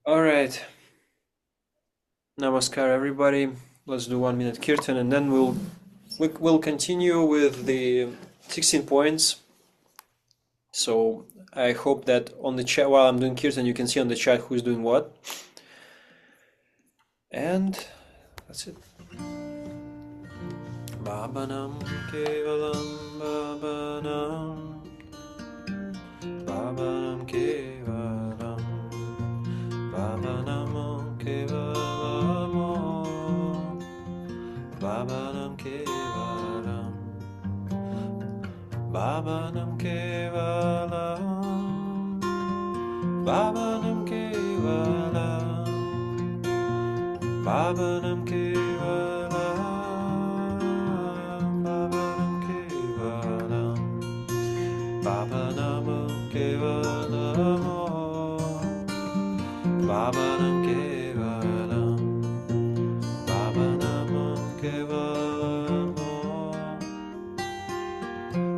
All right. Namaskar, everybody. Let's do 1 minute kirtan, and then we'll continue with the 16 points. So I hope that on the chat while I'm doing kirtan, you can see on the chat who's doing what. And that's it. Babanam kevalam babanam babanam kevalam babanam kevalam babanam kevalam babanam kevalam babanam kevalam babanam kevalam babanam kevalam babanam kevalam babanam kevalam babanam kevalam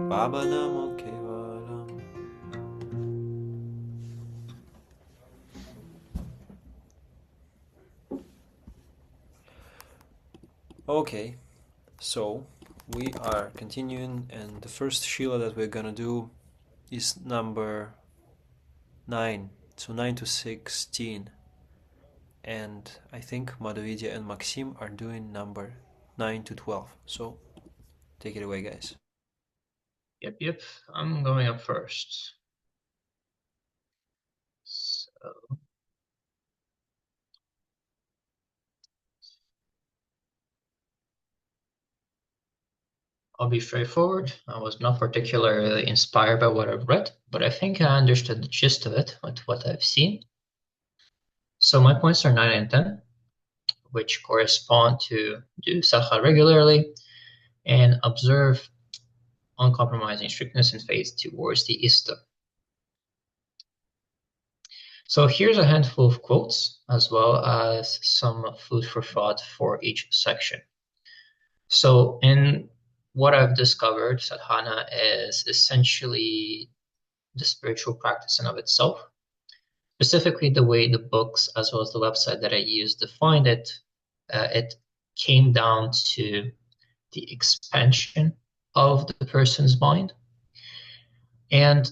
babanam kevalam. Okay, so we are continuing, and the first Shila that we're gonna do is number 9, so 9 to 16. And I think Madhuvidyā and Maksim are doing number 9 to 12. So take it away, guys. Yep. I'm going up first. So, I'll be straightforward. I was not particularly inspired by what I've read, but I think I understood the gist of it with what I've seen. So my points are 9 and 10, which correspond to do sadhana regularly and observe uncompromising strictness and faith towards the Ista. So here's a handful of quotes, as well as some food for thought for each section. So in what I've discovered, sadhana is essentially the spiritual practice in of itself. Specifically, the way the books as well as the website that I used defined it, it came down to the expansion of the person's mind. And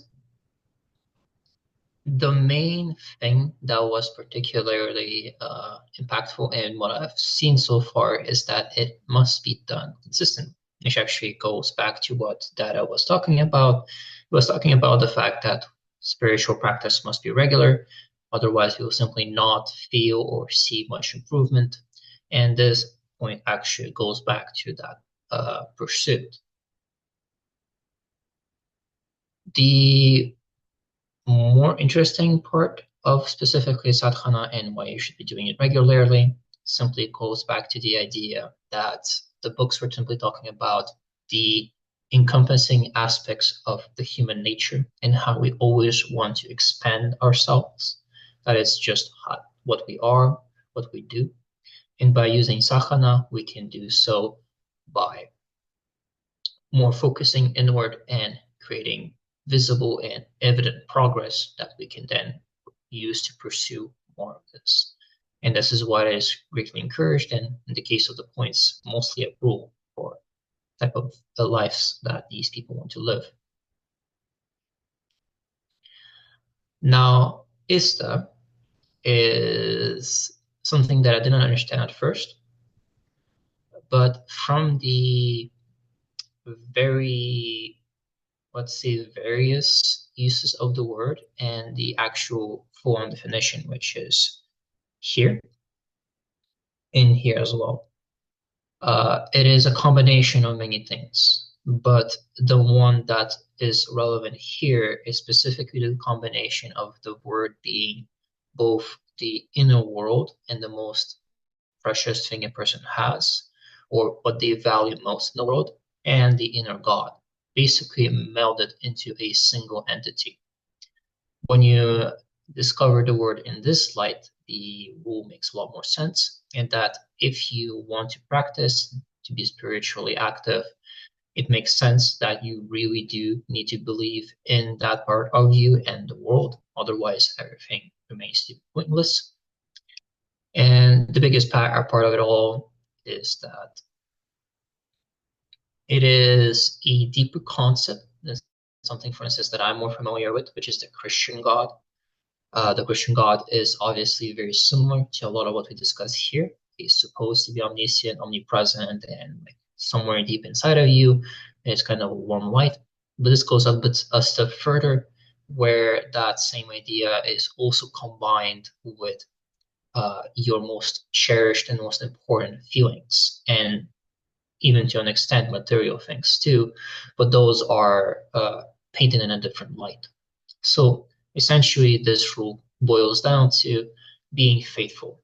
the main thing that was particularly impactful in what I've seen so far is that it must be done consistently, which actually goes back to what Dada was talking about. He was talking about the fact that spiritual practice must be regular, otherwise we will simply not feel or see much improvement. And this point actually goes back to that pursuit. The more interesting part of specifically sadhana and why you should be doing it regularly simply goes back to the idea that the books were simply talking about the encompassing aspects of the human nature and how we always want to expand ourselves. That is just what we are, what we do. And by using sadhana, we can do so by more focusing inward and creating visible and evident progress that we can then use to pursue more of this. And this is what is greatly encouraged, and in the case of the points, mostly a rule for type of the lives that these people want to live. Now, Ista is something that I didn't understand at first, but from the very, let's say, various uses of the word and the actual full-on definition, which is here, in here as well. It is a combination of many things, but the one that is relevant here is specifically the combination of the word being both the inner world and the most precious thing a person has, or what they value most in the world, and the inner God, basically melded into a single entity. When you discover the word in this light, the rule makes a lot more sense. And that if you want to practice to be spiritually active, it makes sense that you really do need to believe in that part of you and the world. Otherwise, everything remains to be pointless. And the biggest part of it all is that it is a deeper concept than something, for instance, that I'm more familiar with, which is the Christian God. The Christian God is obviously very similar to a lot of what we discuss here. He's supposed to be omniscient, omnipresent, and like somewhere deep inside of you, it's kind of a warm light. But this goes a step further, where that same idea is also combined with your most cherished and most important feelings, and even to an extent material things too, but those are painted in a different light. So essentially, this rule boils down to being faithful.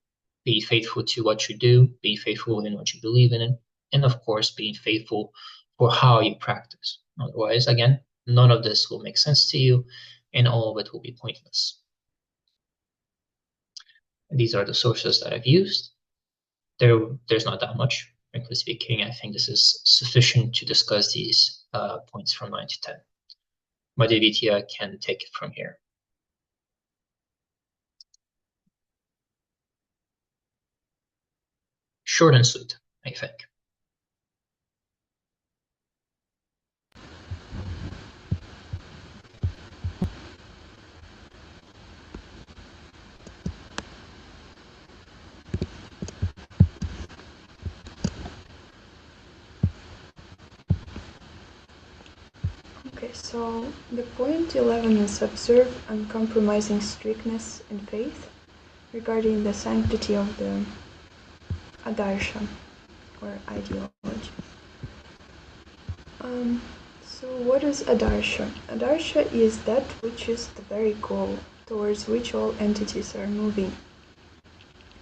Be faithful to what you do, be faithful in what you believe in, and of course, being faithful for how you practice. Otherwise, again, none of this will make sense to you, and all of it will be pointless. And these are the sources that I've used. There's not that much, frankly speaking. I think this is sufficient to discuss these points from 9 to 10. Madhuvidyā can take it from here. Short and sweet, I think. Okay, so the point 11 is observe uncompromising strictness in faith regarding the sanctity of the adarsha or ideology. So what is adarsha? Adarsha is that which is the very goal towards which all entities are moving.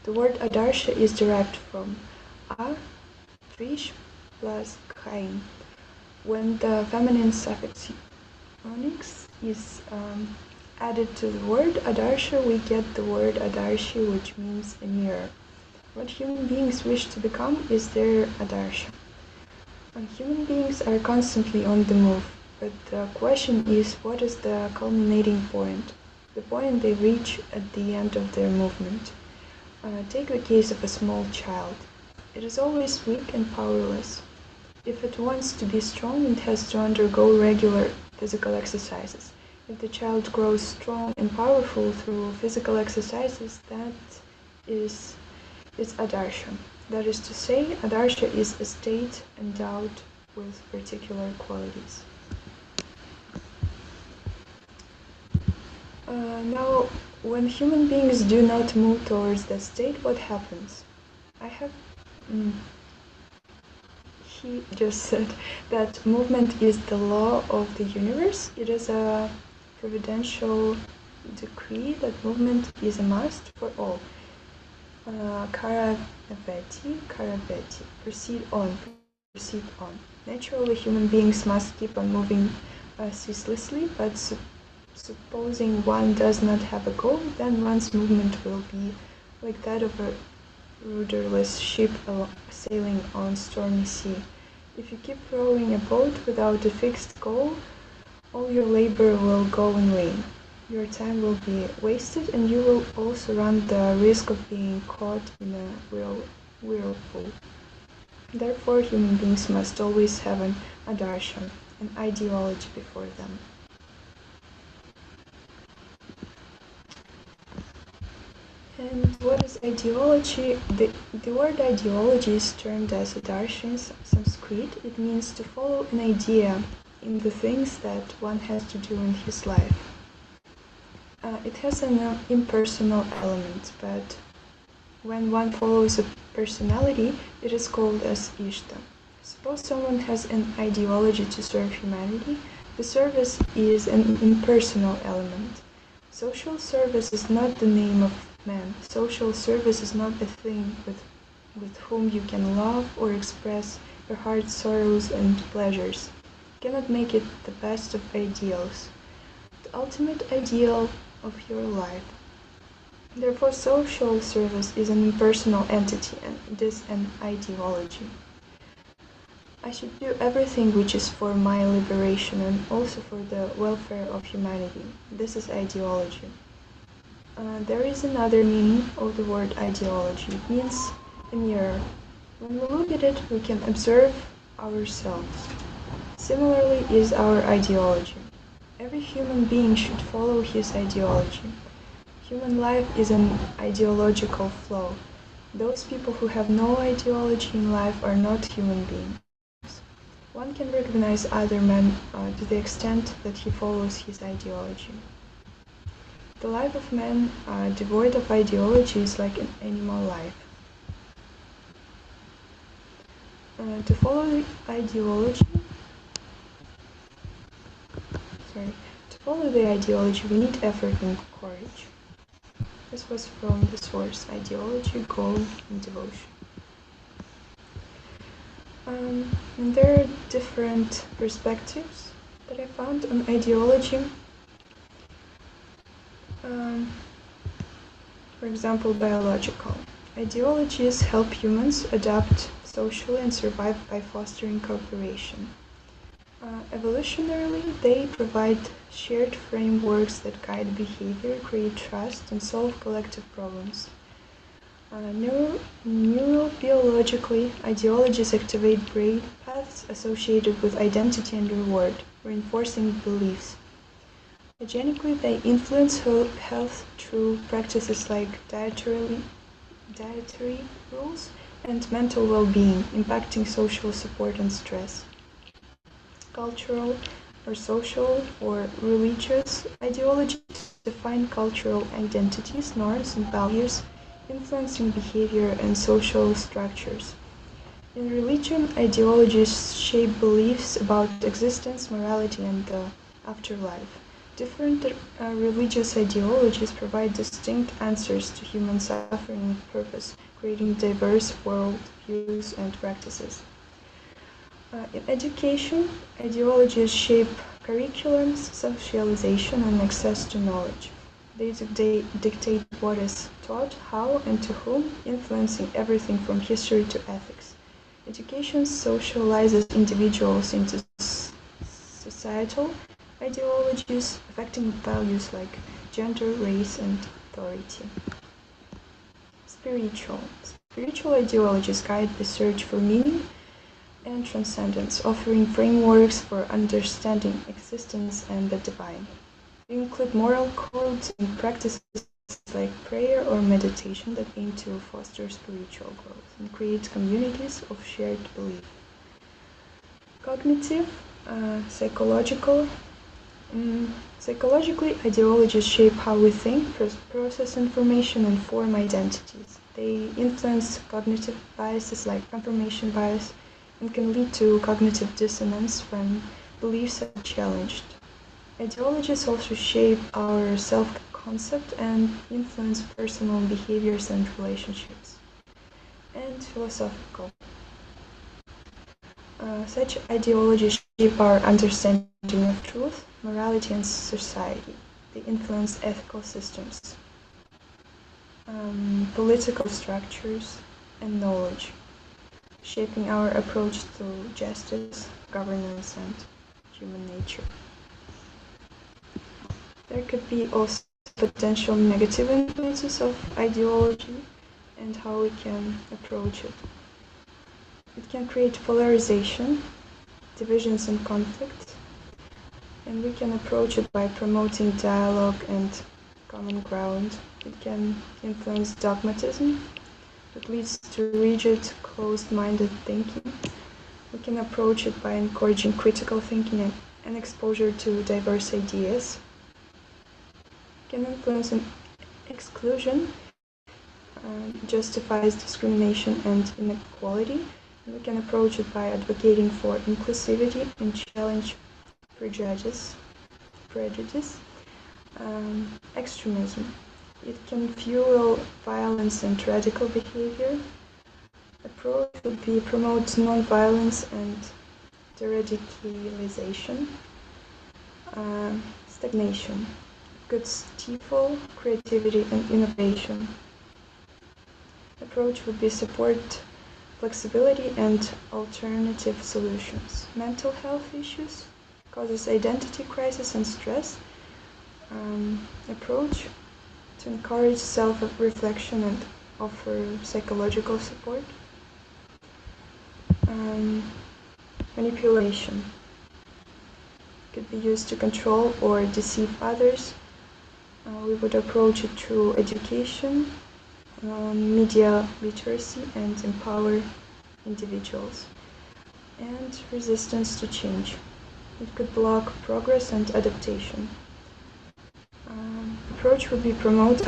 The word adarsha is derived from a, fish, plus kain. When the feminine suffix onyx is added to the word adarsha, we get the word adarshi, which means a mirror. What human beings wish to become is their adarsha. Human beings are constantly on the move, but the question is, what is the culminating point? The point they reach at the end of their movement. Take the case of a small child. It is always weak and powerless. If it wants to be strong, it has to undergo regular physical exercises. If the child grows strong and powerful through physical exercises, that is adarsha. That is to say, adarsha is a state endowed with particular qualities. Now, when human beings do not move towards that state, what happens? He just said that movement is the law of the universe. It is a providential decree that movement is a must for all. Karaveti, proceed on. Naturally, human beings must keep on moving ceaselessly, but supposing one does not have a goal, then one's movement will be like that of a rudderless ship sailing on stormy sea. If you keep rowing a boat without a fixed goal, all your labor will go in vain. Your time will be wasted, and you will also run the risk of being caught in a whirlpool. Therefore, human beings must always have an adarshan, an ideology before them. And what is ideology? The word ideology is termed as adarsha in Sanskrit. It means to follow an idea in the things that one has to do in his life. It has an impersonal element, but when one follows a personality, it is called as ishta. Suppose someone has an ideology to serve humanity. The service is an impersonal element. Social service is not the name of man. Social service is not the thing with whom you can love or express your heart's sorrows and pleasures. You cannot make it the best of ideals, the ultimate ideal of your life. Therefore, social service is an impersonal entity, and it is an ideology. I should do everything which is for my liberation and also for the welfare of humanity. This is ideology. There is another meaning of the word ideology. It means a mirror. When we look at it, we can observe ourselves. Similarly is our ideology. Every human being should follow his ideology. Human life is an ideological flow. Those people who have no ideology in life are not human beings. One can recognize other men to the extent that he follows his ideology. The life of man devoid of ideology is like an animal life. To follow the ideology, we need effort and courage. This was from the source, Ideology, Goal, and Devotion. And there are different perspectives that I found on ideology. For example, biological. Ideologies help humans adapt socially and survive by fostering cooperation. Evolutionarily, they provide shared frameworks that guide behavior, create trust, and solve collective problems. Neurobiologically, ideologies activate brain paths associated with identity and reward, reinforcing beliefs. Hygienically, they influence health through practices like dietary rules and mental well-being, impacting social support and stress. Cultural or social or religious ideologies define cultural identities, norms, and values, influencing behavior and social structures. In religion, ideologies shape beliefs about existence, morality, and the afterlife. Different religious ideologies provide distinct answers to human suffering and purpose, creating diverse worldviews and practices. In education, ideologies shape curriculums, socialization, and access to knowledge. They dictate what is taught, how, and to whom, influencing everything from history to ethics. Education socializes individuals into societal ideologies, affecting values like gender, race, and authority. Spiritual ideologies guide the search for meaning and transcendence, offering frameworks for understanding existence and the divine. They include moral codes and practices like prayer or meditation that aim to foster spiritual growth and create communities of shared belief. Cognitive, psychologically, ideologies shape how we think, process information, and form identities. They influence cognitive biases like confirmation bias and can lead to cognitive dissonance when beliefs are challenged. Ideologies also shape our self-concept and influence personal behaviors and relationships. And philosophical. Such ideologies shape our understanding of truth, morality, and society. They influence ethical systems, political structures, and knowledge, shaping our approach to justice, governance, and human nature. There could be also potential negative influences of ideology and how we can approach it. It can create polarization, divisions and conflicts, and we can approach it by promoting dialogue and common ground. It can influence dogmatism that leads to rigid, closed-minded thinking. We can approach it by encouraging critical thinking and exposure to diverse ideas. It can influence exclusion, justifies discrimination and inequality. We can approach it by advocating for inclusivity and challenge prejudice. Extremism. It can fuel violence and radical behavior. Approach would be promote non-violence and deradicalization. Stagnation. It could stifle creativity and innovation. Approach would be support flexibility and alternative solutions. Mental health issues causes identity crisis and stress. Approach to encourage self-reflection and offer psychological support. Manipulation could be used to control or deceive others. We would approach it through education, media literacy, and empower individuals. And resistance to change. It could block progress and adaptation. Approach would be promote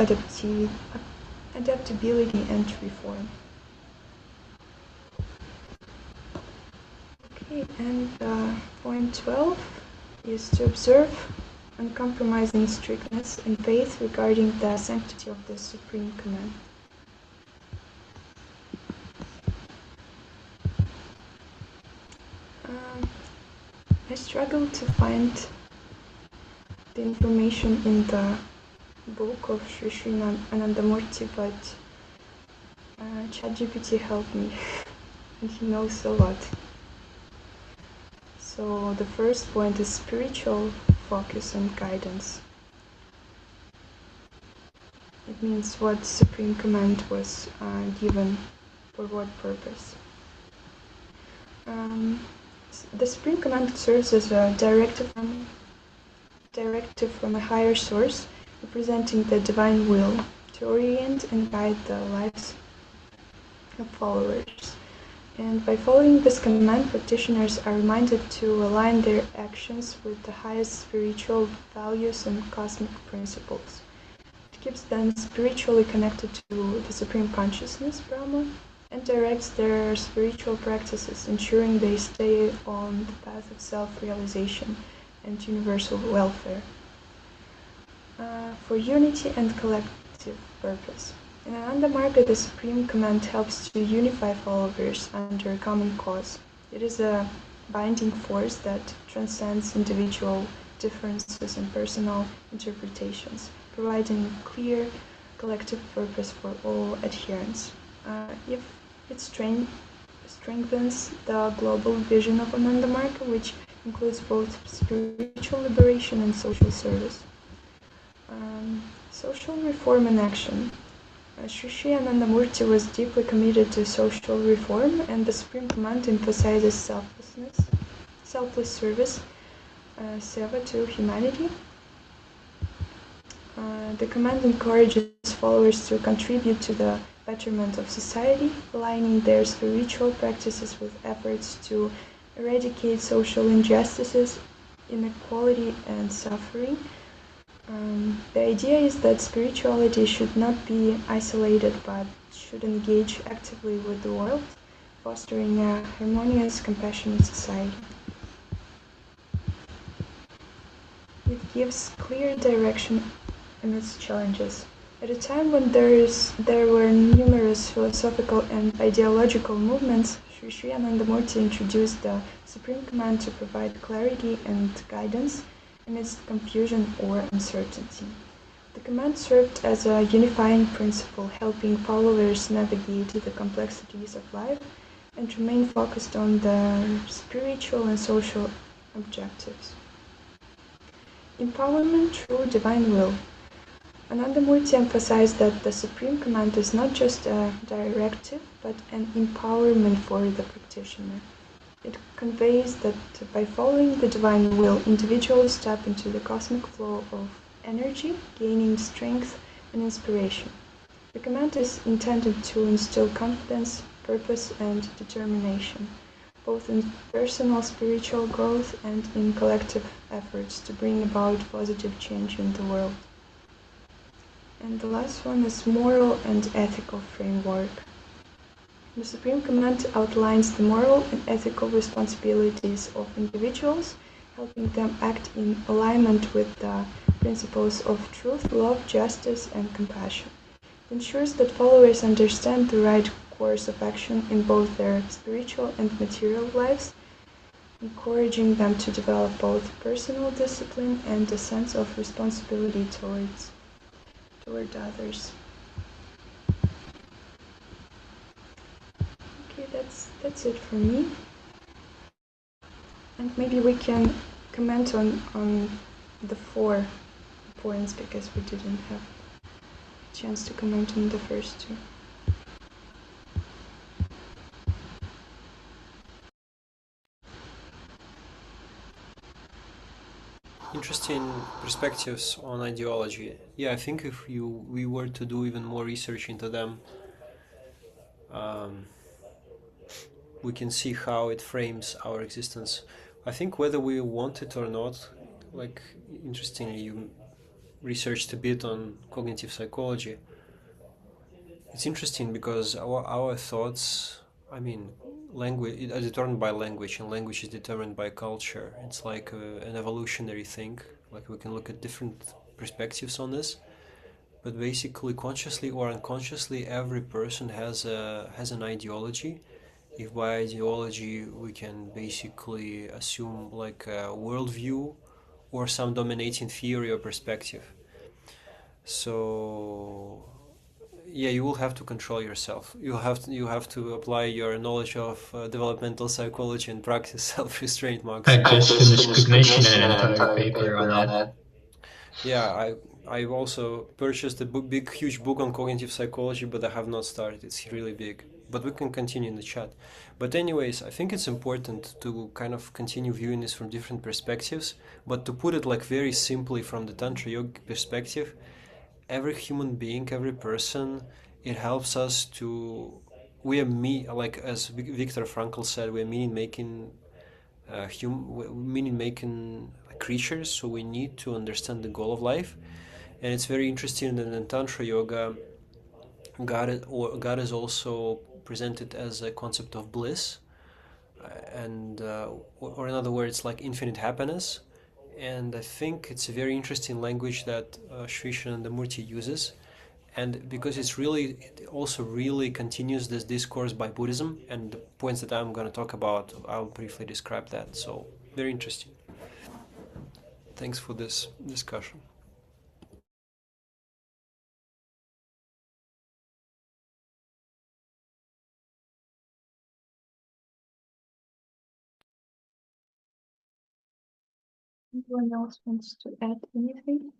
adaptability and reform. Okay, and point 12 is to observe uncompromising strictness and faith regarding the sanctity of the supreme command. I struggled to find the information in the book of Sri Sri Anandamurti, but ChatGPT helped me, and he knows a lot. So the first point is spiritual focus and guidance. It means what supreme command was given for what purpose. The supreme command serves as a directive from a higher source, representing the divine will to orient and guide the lives of followers. And by following this command, practitioners are reminded to align their actions with the highest spiritual values and cosmic principles. It keeps them spiritually connected to the Supreme Consciousness, Brahma, and directs their spiritual practices, ensuring they stay on the path of self-realization and universal welfare for unity and collective purpose. In Ananda Marga, the Supreme Command helps to unify followers under a common cause. It is a binding force that transcends individual differences and personal interpretations, providing clear collective purpose for all adherents. If it strengthens the global vision of Ananda Marga, which includes both spiritual liberation and social service. Social reform and action. Sri Sri Anandamurti was deeply committed to social reform, and the Supreme Command emphasizes selfless service, seva to humanity. The command encourages followers to contribute to the betterment of society, aligning their spiritual practices with efforts to eradicate social injustices, inequality, and suffering. The idea is that spirituality should not be isolated but should engage actively with the world, fostering a harmonious, compassionate society. It gives clear direction amidst challenges. At a time when there were numerous philosophical and ideological movements, Sri Sri Anandamurti introduced the Supreme Command to provide clarity and guidance amidst confusion or uncertainty. The command served as a unifying principle, helping followers navigate the complexities of life and remain focused on their spiritual and social objectives. Empowerment through divine will. Anandamurti emphasized that the Supreme Command is not just a directive, but an empowerment for the practitioner. It conveys that by following the divine will, individuals tap into the cosmic flow of energy, gaining strength and inspiration. The command is intended to instill confidence, purpose, and determination, both in personal spiritual growth and in collective efforts to bring about positive change in the world. And the last one is moral and ethical framework. The Supreme Command outlines the moral and ethical responsibilities of individuals, helping them act in alignment with the principles of truth, love, justice, and compassion. It ensures that followers understand the right course of action in both their spiritual and material lives, encouraging them to develop both personal discipline and a sense of responsibility toward others. Okay, that's it for me. And maybe we can comment on the 4 points because we didn't have chance to comment on the first two. Interesting perspectives on ideology. Yeah, I think if we were to do even more research into them, um, we can see how it frames our existence. I think whether we want it or not, like interestingly, you researched a bit on cognitive psychology. It's interesting because our thoughts, I mean, language are determined by language, and language is determined by culture. It's like an evolutionary thing. Like we can look at different perspectives on this, but basically, consciously or unconsciously, every person has an ideology. If by ideology we can basically assume like a worldview or some dominating theory or perspective. So yeah, you will have to control yourself. You have to apply your knowledge of developmental psychology and practice self-restraint, Max. I just finished cognition and an entire paper on it. Yeah, I've also purchased a big huge book on cognitive psychology, but I have not started. It's really big. But we can continue in the chat. But anyways, I think it's important to kind of continue viewing this from different perspectives, but to put it like very simply from the Tantra Yoga perspective, every human being, every person, it helps us to we are me like as Viktor Frankl said, we are meaning making meaning making creatures, so we need to understand the goal of life. And it's very interesting that in Tantra Yoga, God is also presented as a concept of bliss, and or in other words, like infinite happiness. And I think it's a very interesting language that Sri Shanandamurti uses, and because it also really continues this discourse by Buddhism, and the points that I'm going to talk about, I'll briefly describe that. So very interesting. Thanks for this discussion. Anyone else wants to add anything?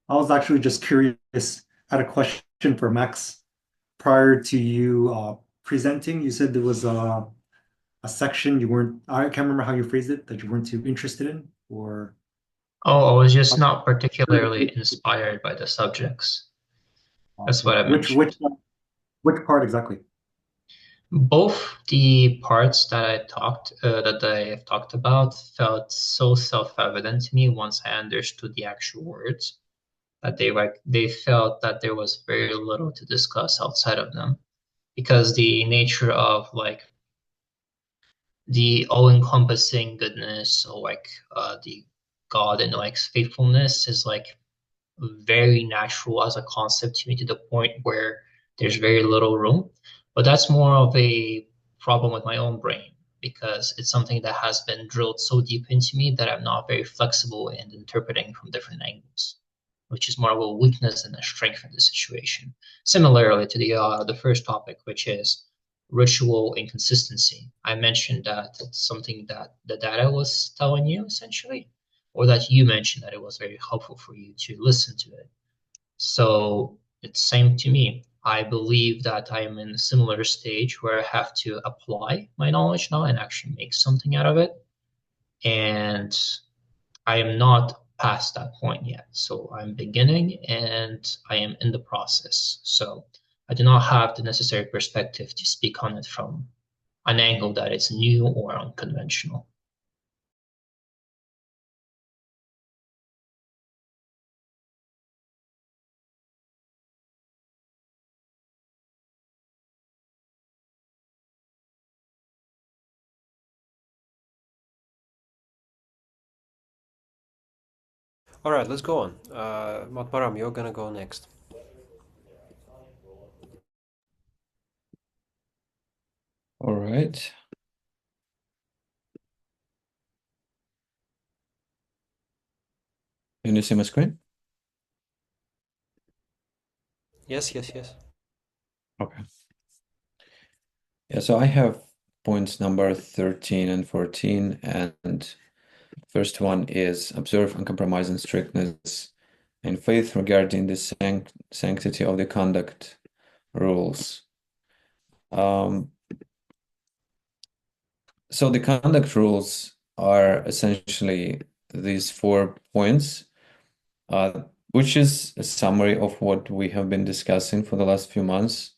I was actually just curious. I had a question for Max. Prior to you presenting, you said there was a section you weren't, I can't remember how you phrased it, that you weren't too interested in, or Oh, I was just not particularly inspired by the subjects. That's okay. what I mentioned. Which part exactly? Both the parts that I have talked about felt so self-evident to me once I understood the actual words that they felt that there was very little to discuss outside of them because the nature of like the all-encompassing goodness or like the God and like faithfulness is like very natural as a concept to me to the point where there's very little room. But that's more of a problem with my own brain because it's something that has been drilled so deep into me that I'm not very flexible in interpreting from different angles, which is more of a weakness than a strength in the situation. Similarly to the first topic, which is ritual inconsistency. I mentioned that it's something that the data was telling you essentially, or that you mentioned that it was very helpful for you to listen to it. So it's same to me. I believe that I am in a similar stage where I have to apply my knowledge now and actually make something out of it. And I am not past that point yet. So I'm beginning and I am in the process. So I do not have the necessary perspective to speak on it from an angle that is new or unconventional. All right, let's go on. Atmaram, you're gonna go next. All right. Can you see my screen? Yes, yes, yes. Okay. Yeah, so I have points number 13 and 14. And first one is observe uncompromising strictness in faith regarding the sanctity of the conduct rules. So the conduct rules are essentially these 4 points, which is a summary of what we have been discussing for the last few months.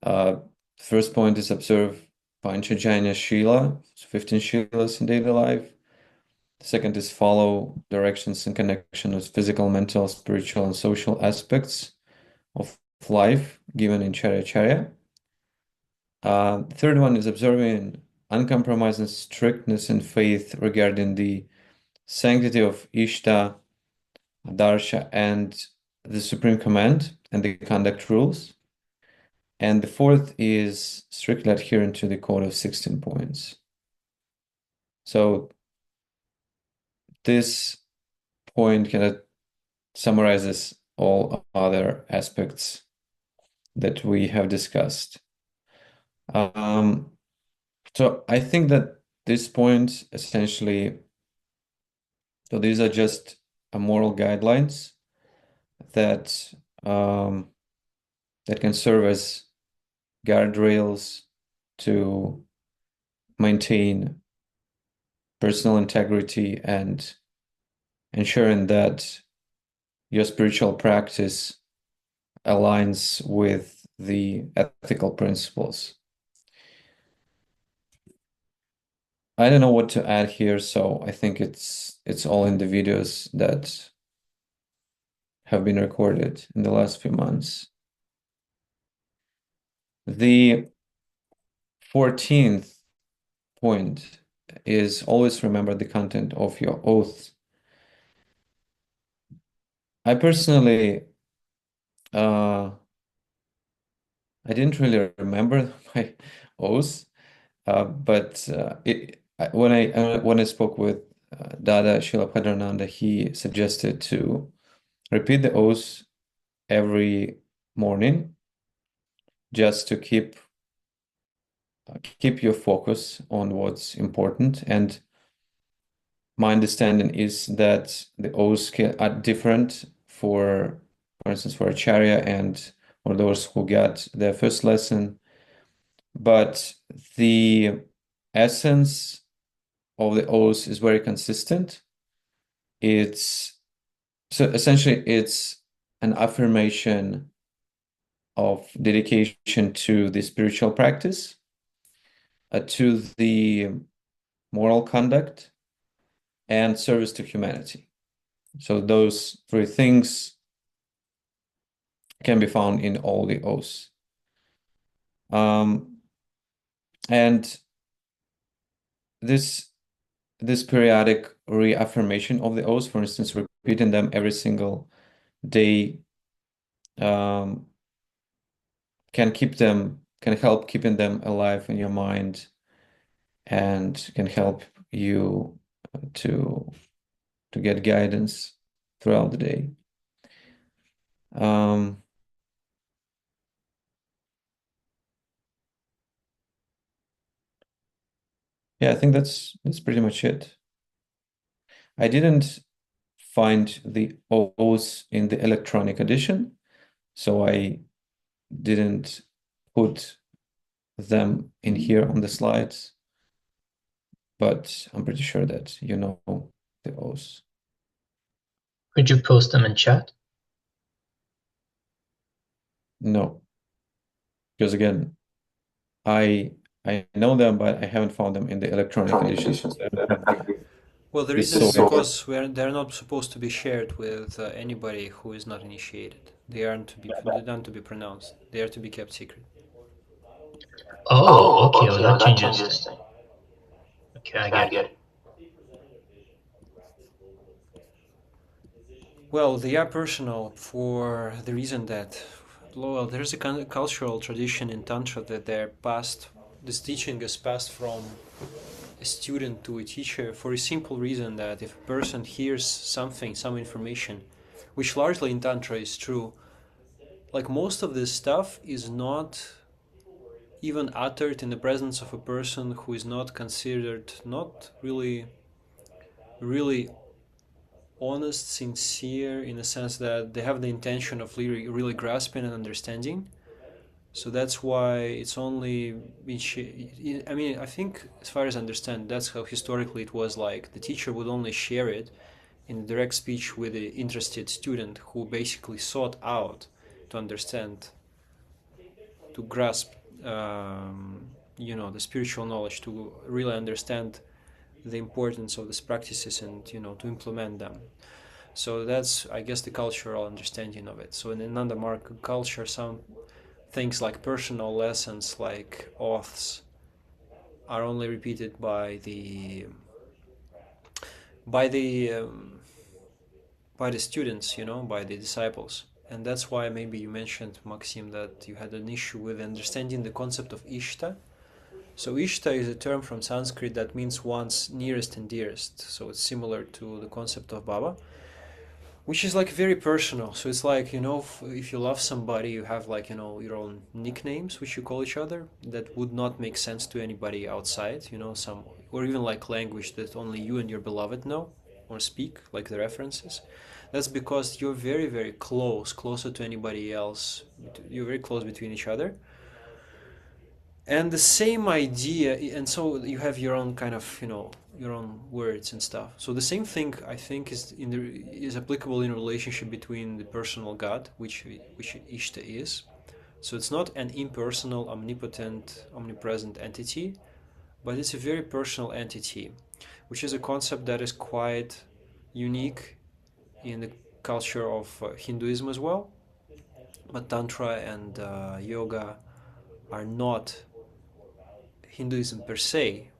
First point is observe Panchajanya Shila, 15 Shilas in daily life. The second is follow directions in connection with physical, mental, spiritual, and social aspects of life given in Charya. The third one is observing uncompromising strictness in faith regarding the sanctity of Ishta, Darsha, and the Supreme Command and the conduct rules. And the fourth is strictly adherent to the code of 16 points. So this point kind of summarizes all other aspects that we have discussed. So I think that this point essentially, so these are just moral guidelines that that can serve as guardrails to maintain personal integrity and ensuring that your spiritual practice aligns with the ethical principles. I don't know what to add here, so I think it's all in the videos that have been recorded in the last few months. The 14th point is always remember the content of your oath. I personally, I didn't really remember my oath, but when I spoke with Dada Srila Padrananda, he suggested to repeat the oath every morning just to keep your focus on what's important. And my understanding is that the oaths are different for instance, for Acharya and for those who got their first lesson. But the essence of the oath is very consistent. So essentially it's an affirmation of dedication to the spiritual practice, to the moral conduct, and service to humanity. So those 3 things can be found in all the oaths. And this periodic reaffirmation of the oaths, for instance, repeating them every single day, can help keeping them alive in your mind and can help you to get guidance throughout the day. Yeah, I think that's pretty much it. I didn't find the oaths in the electronic edition, so I didn't put them in here on the slides, but I'm pretty sure that you know the oaths. Could you post them in chat? No, because again, I know them, but I haven't found them in the electronic edition. Well, the reason is because they're not supposed to be shared with anybody who is not initiated. They're not to be pronounced. They are to be kept secret. Oh, okay. Well, that changes things. Okay, I get it. Well, they are personal for the reason that, well, there's a kind of cultural tradition in Tantra that this teaching is passed from a student to a teacher for a simple reason that if a person hears some information, which largely in Tantra is true, like most of this stuff is not even uttered in the presence of a person who is not considered not really honest, sincere, in the sense that they have the intention of really grasping and understanding. So that's why it's only I mean, I think as far as I understand, that's how historically it was. Like the teacher would only share it in direct speech with the interested student who basically sought out to understand, to grasp, the spiritual knowledge, to really understand the importance of these practices and, to implement them. So that's, I guess, the cultural understanding of it. So in another market culture, some things like personal lessons, like oaths, are only repeated by the students, by the disciples. And that's why maybe you mentioned, Maxim, that you had an issue with understanding the concept of Ishta. So Ishta is a term from Sanskrit that means one's nearest and dearest. So it's similar to the concept of Baba, which is like very personal. So it's like, if you love somebody, you have like, your own nicknames which you call each other that would not make sense to anybody outside, some, or even like language that only you and your beloved know or speak, like the references. That's because you're very, very close, closer to anybody else. You're very close between each other. And the same idea, and so you have your own kind of, your own words and stuff. So the same thing, I think, is applicable in a relationship between the personal God, which Ishta is. So it's not an impersonal, omnipotent, omnipresent entity, but it's a very personal entity, which is a concept that is quite unique in the culture of Hinduism as well. But Tantra and yoga are not Hinduism per se.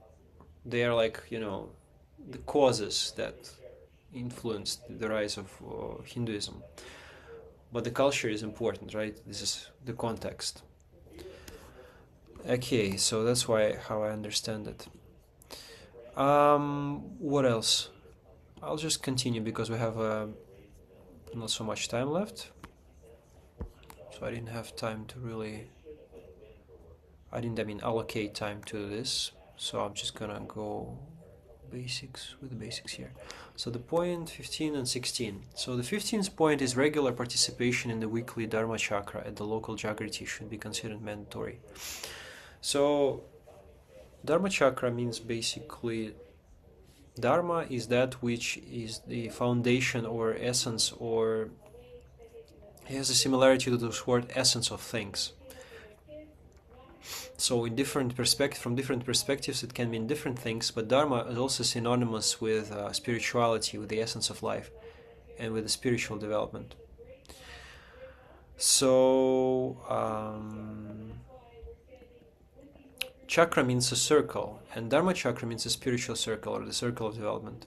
They are like, the causes that influenced the rise of Hinduism. But the culture is important, right? This is the context. Okay, so that's how I understand it. What else? I'll just continue because we have not so much time left. So I didn't have time to really... I didn't allocate time to this. So I'm just gonna go with the basics here. So the point 15 and 16. So the 15th point is regular participation in the weekly Dharma chakra at the local Jagriti should be considered mandatory. So Dharma chakra means basically Dharma is that which is the foundation or essence, or has a similarity to the word essence of things. So in from different perspectives, it can mean different things, but Dharma is also synonymous with spirituality, with the essence of life, and with the spiritual development. So chakra means a circle, and Dharma chakra means a spiritual circle, or the circle of development.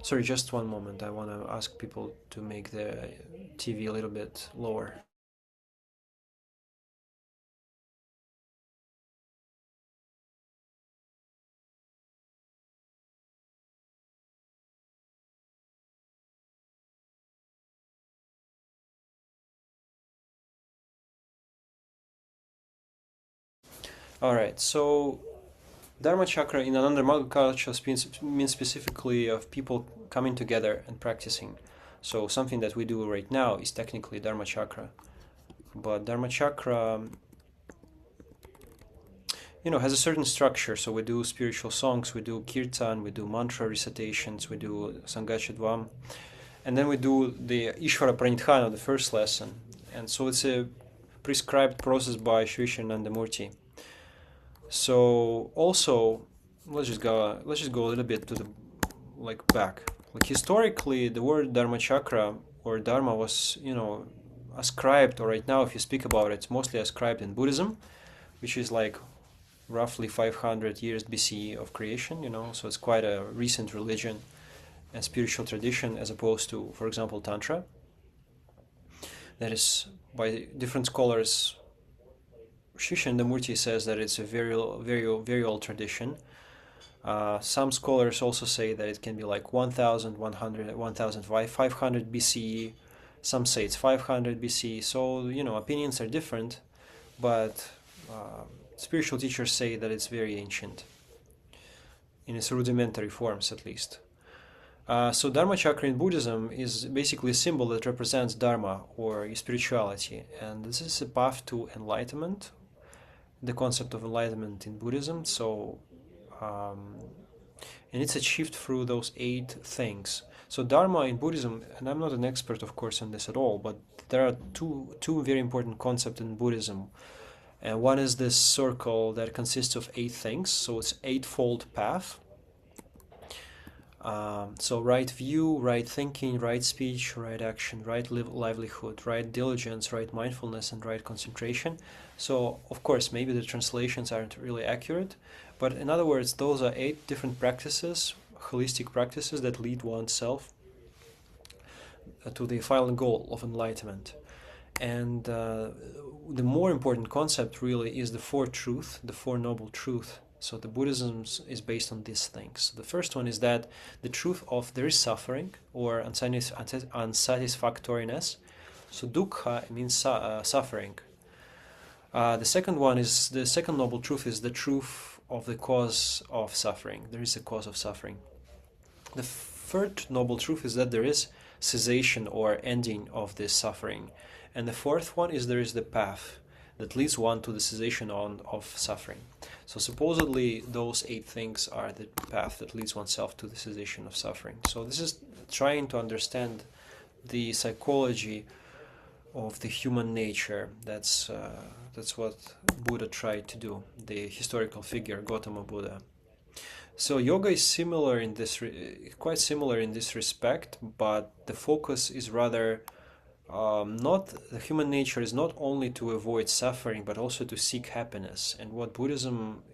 Sorry, just one moment. I want to ask people to make the TV a little bit lower. All right, so Dharma chakra in another culture means specifically of people coming together and practicing. So something that we do right now is technically Dharma chakra. But Dharma chakra, has a certain structure. So we do spiritual songs, we do kirtan, we do mantra recitations, we do Sangachadvam, and then we do the Ishvara Pranidhana, the first lesson. And so it's a prescribed process by Sri Nandamurti. So also, let's just go a little bit to the back. Like historically, the word Dharma chakra or Dharma was, ascribed, or right now if you speak about it, it's mostly ascribed in Buddhism, which is like roughly 500 years BCE of creation, so it's quite a recent religion and spiritual tradition, as opposed to, for example, Tantra. That is, by different scholars, Sri Nandamurti says that it's a very, very, very old tradition. Some scholars also say that it can be like 1500 BCE. Some say it's 500 BCE. So, opinions are different, but spiritual teachers say that it's very ancient, in its rudimentary forms at least. So Dharma chakra in Buddhism is basically a symbol that represents Dharma or spirituality, and this is a path to enlightenment, the concept of enlightenment in Buddhism. So, and it's achieved through those 8 things. So Dharma in Buddhism, and I'm not an expert, of course, on this at all, but there are two very important concepts in Buddhism. And one is this circle that consists of 8 things, so it's eightfold path. So right view, right thinking, right speech, right action, right livelihood, right diligence, right mindfulness, and right concentration. So of course, maybe the translations aren't really accurate, but in other words, those are 8 different practices, holistic practices that lead oneself to the final goal of enlightenment. And the more important concept really is the Four Noble Truth. So the Buddhism is based on these things. The first one is that the truth of there is suffering or unsatisfactoriness. So dukkha means suffering. The second noble truth is the truth of the cause of suffering. There is a cause of suffering. The third noble truth is that there is cessation or ending of this suffering. And the fourth one is there is the path that leads one to the cessation of suffering. So supposedly those 8 things are the path that leads oneself to the cessation of suffering. So this is trying to understand the psychology of the human nature. That's what Buddha tried to do, the historical figure Gautama Buddha. So yoga is quite similar in this respect, but the focus is rather the human nature is not only to avoid suffering, but also to seek happiness. And what Buddhism,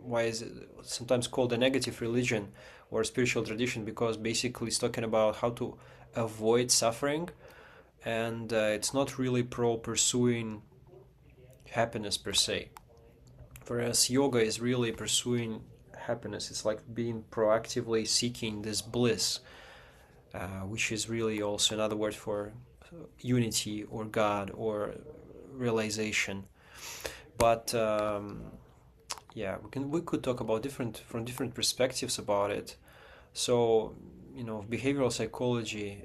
why is it sometimes called a negative religion or a spiritual tradition? Because basically it's talking about how to avoid suffering, and it's not really pro pursuing happiness per se. Whereas yoga is really pursuing happiness. It's like being proactively seeking this bliss, which is really also another word for unity or God or realization. But yeah, we could talk about from different perspectives about it. So behavioral psychology,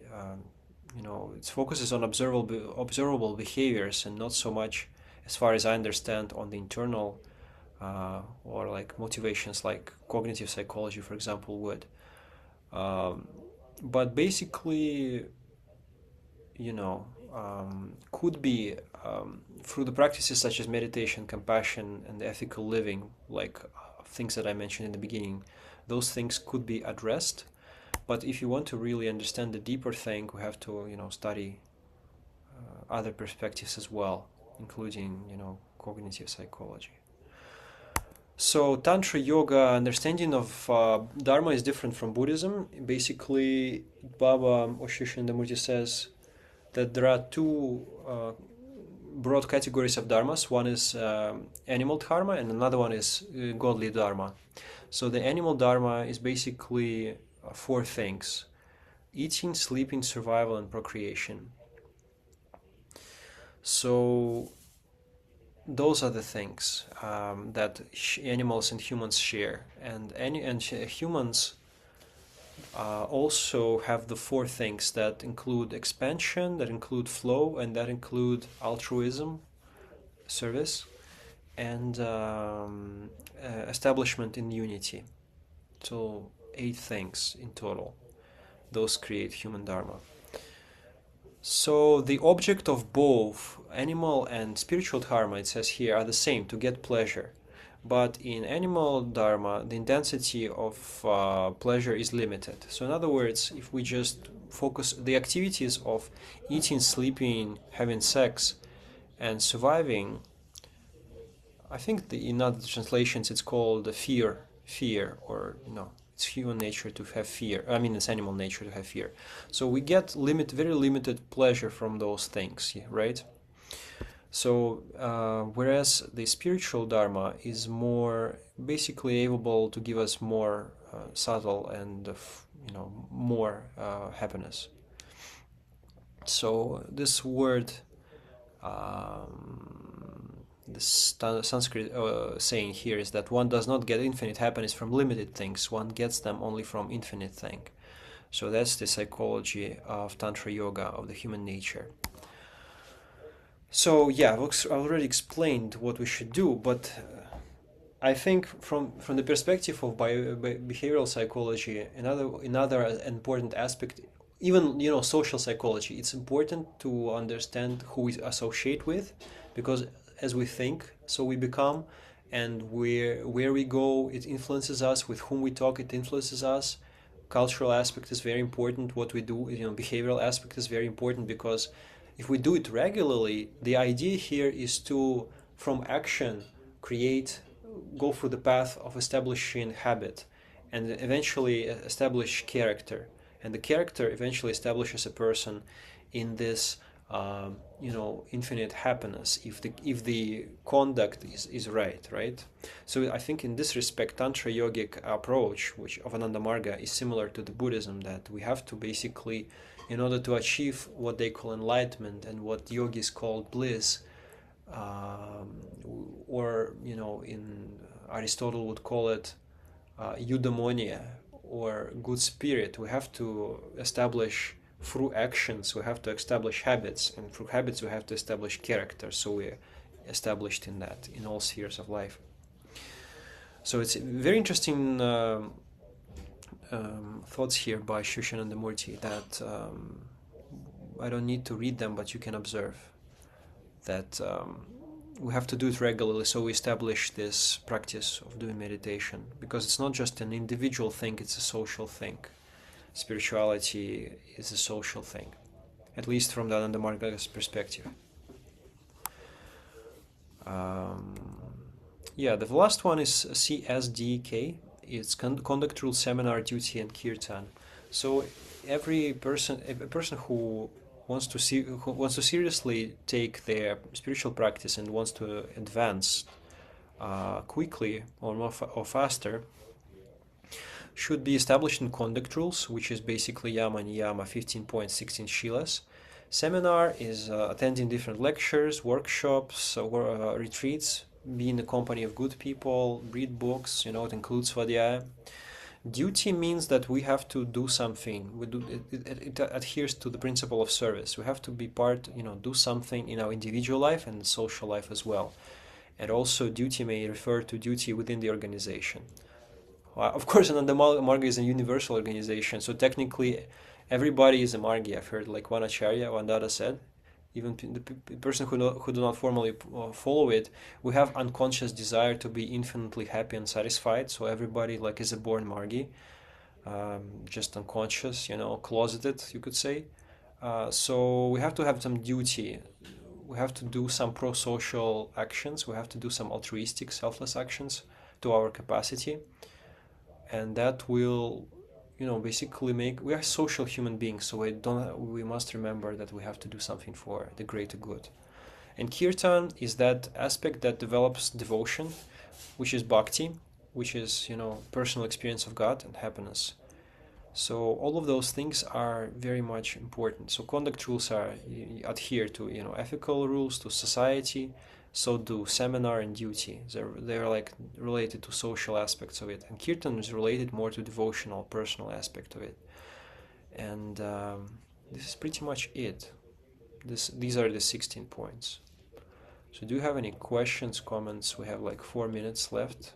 it focuses on observable behaviors and not so much, as far as I understand, on the internal or like motivations, like cognitive psychology, for example, would. But basically, could be through the practices such as meditation, compassion, and ethical living, like things that I mentioned in the beginning, those things could be addressed. But if you want to really understand the deeper thing, we have to, study other perspectives as well, including, cognitive psychology. So Tantra Yoga understanding of Dharma is different from Buddhism. Basically, Baba Oshishandamurti says that there are 2 broad categories of dharmas. One is animal dharma and another one is godly dharma. So the animal dharma is basically 4 things: eating, sleeping, survival, and procreation. So those are the things that animals and humans share, and humans also have the 4 things that include expansion, that include flow, and that include altruism, service, and establishment in unity. So 8 things in total. Those create human dharma. So the object of both animal and spiritual dharma, it says here, are the same: to get pleasure. But in animal dharma, the intensity of pleasure is limited. So in other words, if we just focus the activities of eating, sleeping, having sex, and surviving, I think in other translations it's called fear, or it's human nature to have fear. I mean, it's animal nature to have fear. So we get very limited pleasure from those things, right? So whereas the spiritual dharma is more basically able to give us more subtle and more happiness. So this word the Sanskrit saying here is that one does not get infinite happiness from limited things, one gets them only from infinite thing. So that's the psychology of Tantra Yoga, of the human nature. So yeah, I've already explained what we should do, but I think from the perspective of behavioral psychology, another important aspect, even social psychology, it's important to understand who we associate with, because as we think, so we become, and where we go, it influences us. With whom we talk, it influences us. Cultural aspect is very important. What we do, behavioral aspect is very important, because if we do it regularly, the idea here is to, from action, go through the path of establishing habit, and eventually establish character, and the character eventually establishes a person in this infinite happiness, if the conduct is right. So I think in this respect, Tantra yogic approach, which of Ananda Marga, is similar to the Buddhism, that we have to basically, in order to achieve what they call enlightenment and what yogis call bliss, or in Aristotle would call it eudaimonia, or good spirit, we have to establish through actions, we have to establish habits, and through habits we have to establish character. So we're established in that, in all spheres of life. So it's very interesting thoughts here by Shushanandamurti that I don't need to read them, but you can observe that we have to do it regularly, so we establish this practice of doing meditation, because it's not just an individual thing, it's a social thing. Spirituality is a social thing, at least from the Ananda Marga's perspective. The last one is CSDK. It's Conduct Rule, Seminar, Duty, and Kirtan. So a person who wants to seriously take their spiritual practice and wants to advance quickly or faster, should be established in conduct rules, which is basically Yama Niyama, 15 points, 16 Shilas. Seminar is attending different lectures, workshops, retreats, be in the company of good people, read books, it includes Svadhyaya. Duty means that we have to do something. It adheres to the principle of service. We have to be do something in our individual life and social life as well. And also duty may refer to duty within the organization. Of course, Ananda Marga is a universal organization, so technically everybody is a Margi. I've heard like one Acharya, Vandada said, even the person who do not formally follow it, we have unconscious desire to be infinitely happy and satisfied, so everybody like is a born Margi, just unconscious, closeted, you could say. So we have to have some duty. We have to do some pro-social actions. We have to do some altruistic, selfless actions to our capacity. And that will, basically we are social human beings, so we must remember that we have to do something for the greater good. And Kirtan is that aspect that develops devotion, which is bhakti, which is, personal experience of God and happiness. So all of those things are very much important. So conduct rules adhere to, ethical rules, to society. So do seminar and duty. They're like related to social aspects of it. And Kirtan is related more to devotional, personal aspect of it. And this is pretty much it. These are the 16 points. So do you have any questions, comments? We have like 4 minutes left.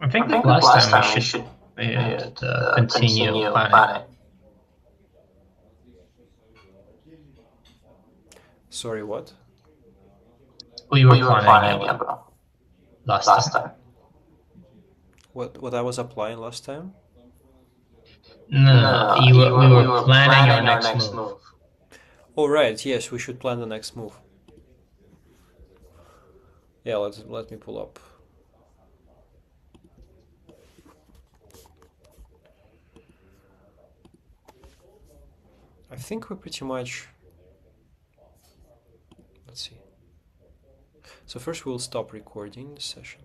I think the last time we should continue planning. Sorry, what? We were planning last time. What I was applying last time? No. We were planning our next move. Oh, right. Yes, we should plan the next move. Yeah, let me pull up. I think we pretty much... Let's see. So first we'll stop recording the session.